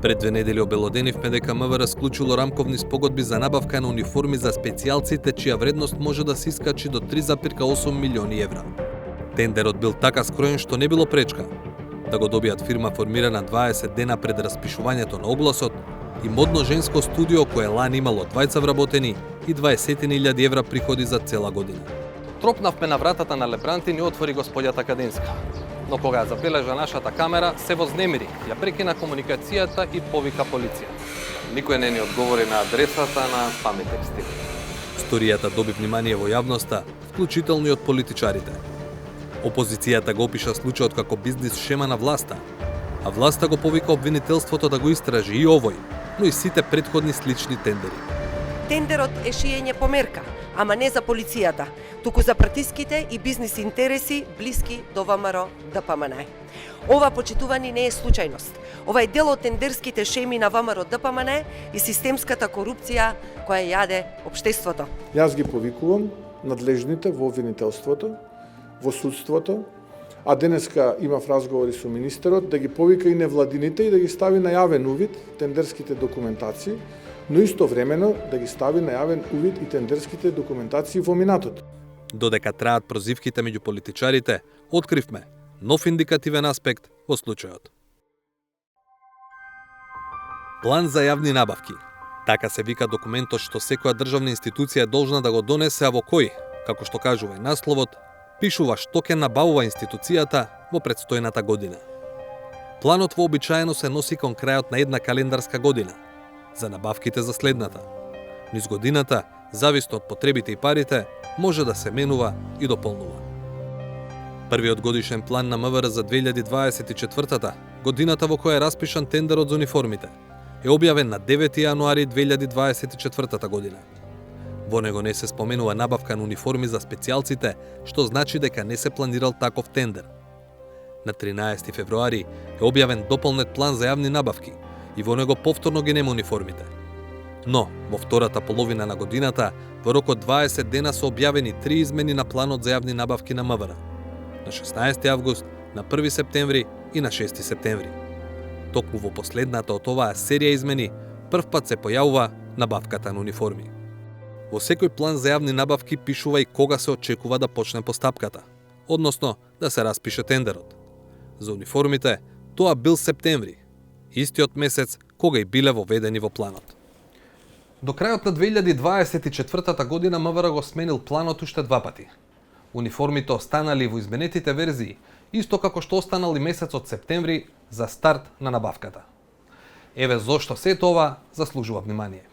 Пред 2 недели обелоденивме дека МВР склучило рамковни спогодби за набавка на униформи за специјалците, чија вредност може да се искачи до 3,8 милиони евра. Тендерот бил така скроен што не било пречка да го добијат фирма формирана 20 дена пред распишувањето на огласот и модно женско студио кое лани имало 20 вработени и 20.000 евра приходи за цела година. Тропнавме на вратата на Лебранти, ни отвори господјата Каденска. Но кога ја забележа нашата камера, се вознемири, ја прекина комуникацијата и повика полиција. Никој не ни одговори на адресата на Паметекс ТВ. Сторијата доби внимание во јавноста, вклучително и од политичарите. Опозицијата го опиша случајот како бизнис шема на власта, а власта го повика обвинителството да го истражи и овој, но и сите претходни слични тендери. Тендерот е шиење по мерка, ама не за полицијата, туку за партиските и бизнис интереси блиски до ВМРО ДПМН. Ова, почитувани, не е случајност. Ова е дел од тендерските шеми на ВМРО ДПМН и системската корупција која јаде општеството. Јас ги повикувам надлежните во обвинителството, во судството, а денеска имав разговори со министерот да ги повика и невладините и да ги стави на јавен увид тендерските документации, но истовремено да ги стави на јавен увид и тендерските документации во минатото. Додека траат прозивките меѓу политичарите, откривме нов индикативен аспект во случајот. План за јавни набавки. Така се вика документот што секоја државна институција е должна да го донесе, а во кој, како што кажува и насловот, пишува што ќе набавува институцијата во предстојната година. Планот вообичаено се носи кон крајот на една календарска година, за набавките за следната. Низ годината, зависно од потребите и парите, може да се менува и дополнува. Првиот годишен план на МВР за 2024 годината во која е распишан тендерот за униформите, е објавен на 9 јануари 2024 година. Во него не се споменува набавка на униформи за специјалците, што значи дека не се планирал таков тендер. На 13 февруари е објавен дополнет план за јавни набавки и во него повторно ги нема униформите. Но, во втората половина на годината, во рок од 20 дена се објавени 3 измени на планот за јавни набавки на МВР. На 16 август, на 1 септември и на 6 септември. Токму во последната од оваа серија измени, првпат се појавува набавката на униформи. Во секој план за јавни набавки пишува и кога се очекува да почне постапката, односно да се распише тендерот. За униформите, тоа бил септември, истиот месец кога и биле воведени во планот. До крајот на 2024 година МВР го сменил планот уште 2 пати. Униформите останали во изменетите верзии, исто како што останал и месецот септември за старт на набавката. Еве зошто сето ова заслужува внимание.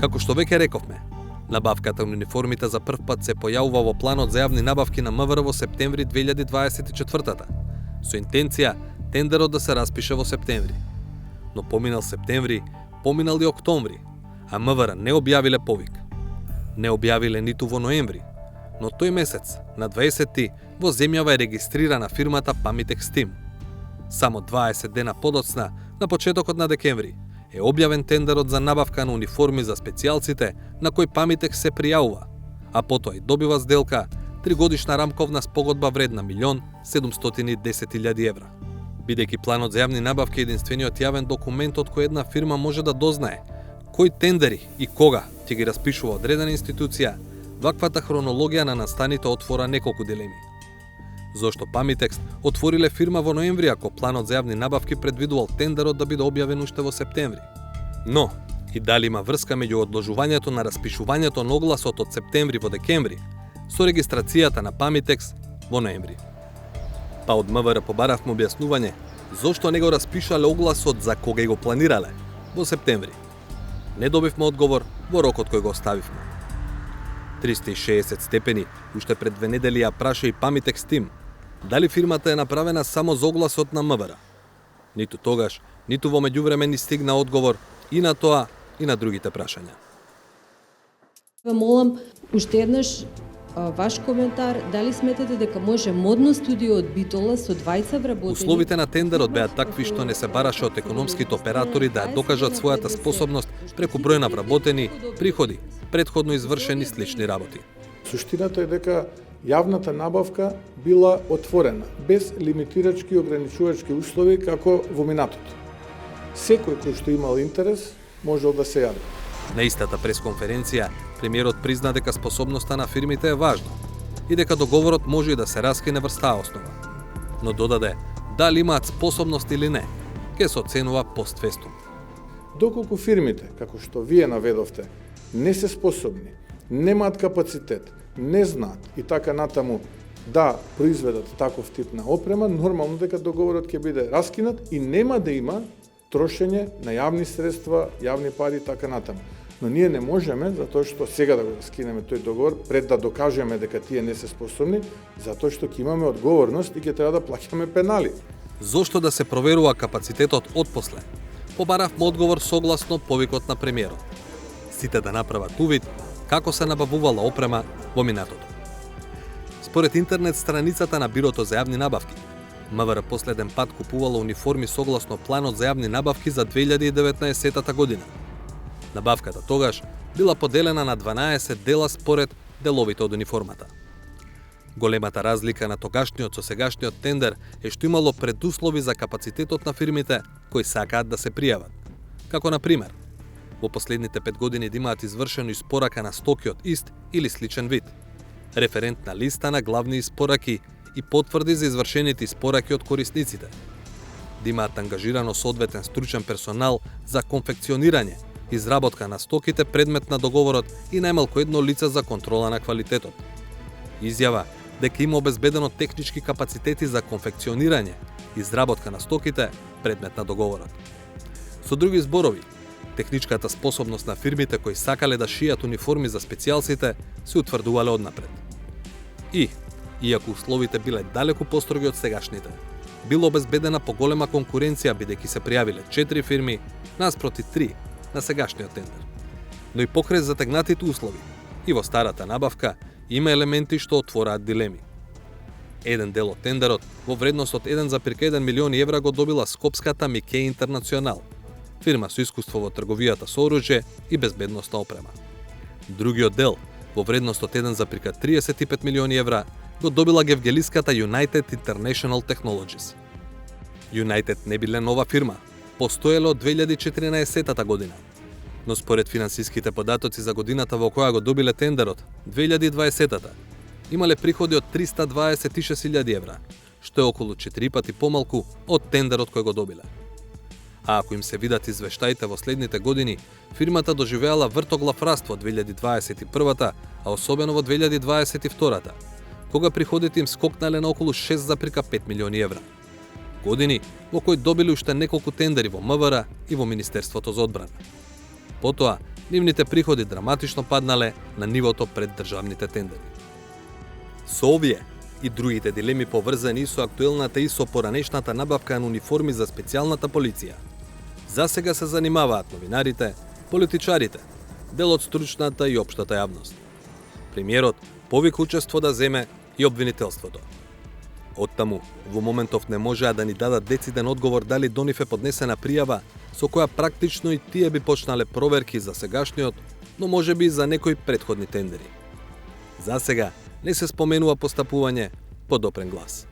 Како што веќе рековме, набавката на униформите за прв пат се појавува во планот за јавни набавки на МВР во септември 2024 со интенција тендерот да се распише во септември. Но поминал септември, поминал и октомври, а МВР не објавиле повик. Не објавиле ниту во ноември, но тој месец, на 20-ти, во земјава е регистрирана фирмата Паметекс ТВ. Само 20 дена подоцна, на почетокот на декември, е објавен тендерот за набавка на униформи за специјалците на кој Паметекс се пријавува, а потоа и добива сделка 3-годишна рамковна спогодба вредна 1.710.000 евра. Бидејќи планот за јавни набавки е единствениот јавен документ од кој една фирма може да дознае кои тендери и кога ќе ги распишува одредена институција, ваквата хронологија на настаните отвора неколку дилеми. Зошто Паметекс отвориле фирма во ноември ако планот за јавни набавки предвидувал тендерот да биде објавен уште во септември? Но, и дали има врска меѓу одложувањето на распишувањето на огласот од септември во декември со регистрацијата на Паметекс во ноември? Па од МВР побаравме објаснување зошто не го распишале огласот за кога го планирале во септември. Не добивме одговор во рокот кој го оставивме. 360 степени уште пред 2 недели ја праша и Паметекс ТВ дали фирмата е направена само за огласот на МВР. Ниту тогаш, ниту во меѓувреме ни стигна одговор и на тоа и на другите прашања. Ве молам уште еднаш ваш коментар, дали сметате дека може модно студио од Битола со 20 вработени? Условите на тендерот беа такви што не се бараше од економските оператори да ја докажат својата способност преку број на вработени, приходи, претходно извршени слични работи. Суштината е дека Јавната набавка била отворена, без лимитирачки и ограничувачки услови како во минатото. Секој кој што имал интерес можел да се јави. На истата пресконференција, премиерот призна дека способноста на фирмите е важна и дека договорот може и да се раскине врз таа основа. Но додаде, дали имаат способност или не, ќе се оценува постфестум. Доколку фирмите, како што вие наведовте, не се способни, немаат капацитет, не знаат и така натаму да произведат таков тип на опрема, нормално дека договорот ќе биде раскинат и нема да има трошење на јавни средства, јавни пари и така натаму. Но ние не можеме, затоа што сега да го скинеме тој договор, пред да докажеме дека тие не се способни, затоа што ќе имаме одговорност и ќе треба да плаќаме пенали. Зошто да се проверува капацитетот отпосле? Побаравме одговор согласно повикот на премиерот. Сите да направат увид како се набавувала опрема во минатото. Според интернет страницата на Бирото за јавни набавки, МВР последен пат купувала униформи согласно планот за јавни набавки за 2019 година. Набавката тогаш била поделена на 12 дела според деловите од униформата. Големата разлика на тогашниот со сегашниот тендер е што имало предуслови за капацитетот на фирмите кои сакаат да се пријават. Како на пример, во последните 5 години да имаат извршено испорака на стоки од ист или сличен вид, референтна листа на главни испораки и потврди за извршените испораки од корисниците, да имаат ангажирано соодветен стручен персонал за конфекционирање, изработка на стоките предмет на договорот и најмалку едно лице за контрола на квалитетот. Изјава дека има обезбедено технички капацитети за конфекционирање, изработка на стоките предмет на договорот. Со други зборови, техничката способност на фирмите кои сакале да шијат униформи за специјалците се утврдувале однапред. И, иако условите биле далеку построги од сегашните, било обезбедена поголема конкуренција бидејќи се пријавиле 4 фирми наспроти 3 на сегашниот тендер. Но и покрај затегнатите услови, и во старата набавка има елементи што отвораат дилеми. Еден дел од тендерот во вредност од 1,1 милиони евра го добила скопската Микеј Интернационал, фирма со искуство во трговијата со оружје и безбедностна опрема. Другиот дел, во вредност од 1,35 милиони евра, го добила гевгелиската United International Technologies. United не биле нова фирма, постоеле од 2014 година. Но според финансиските податоци за годината во која го добиле тендерот, 2020-та, имале приходи од 326.000 евра, што е околу 4 пати помалку од тендерот кој го добиле. А ако им се видат извештаите во следните години, фирмата доживеала вртоглав раст во 2021-та, а особено во 2022-та, кога приходите им скокнале на околу 6,5 милиони евра. Години во кои добили уште неколку тендери во МВР и во Министерството за одбрана. Потоа, нивните приходи драматично паднале на нивото пред државните тендери. Со овие и другите дилеми поврзани со актуелната и со поранешната набавка на униформи за специјалната полиција, засега се занимаваат новинарите, политичарите, дел од стручната и општата јавност. Премиерот повика учество да земе и обвинителството. Оттаму, во моментов не можеа да ни дадат дециден одговор дали до нив е поднесена пријава со која практично и тие би почнале проверки за сегашниот, но можеби и за некои претходни тендери. За сега не се споменува постапување по допрен глас.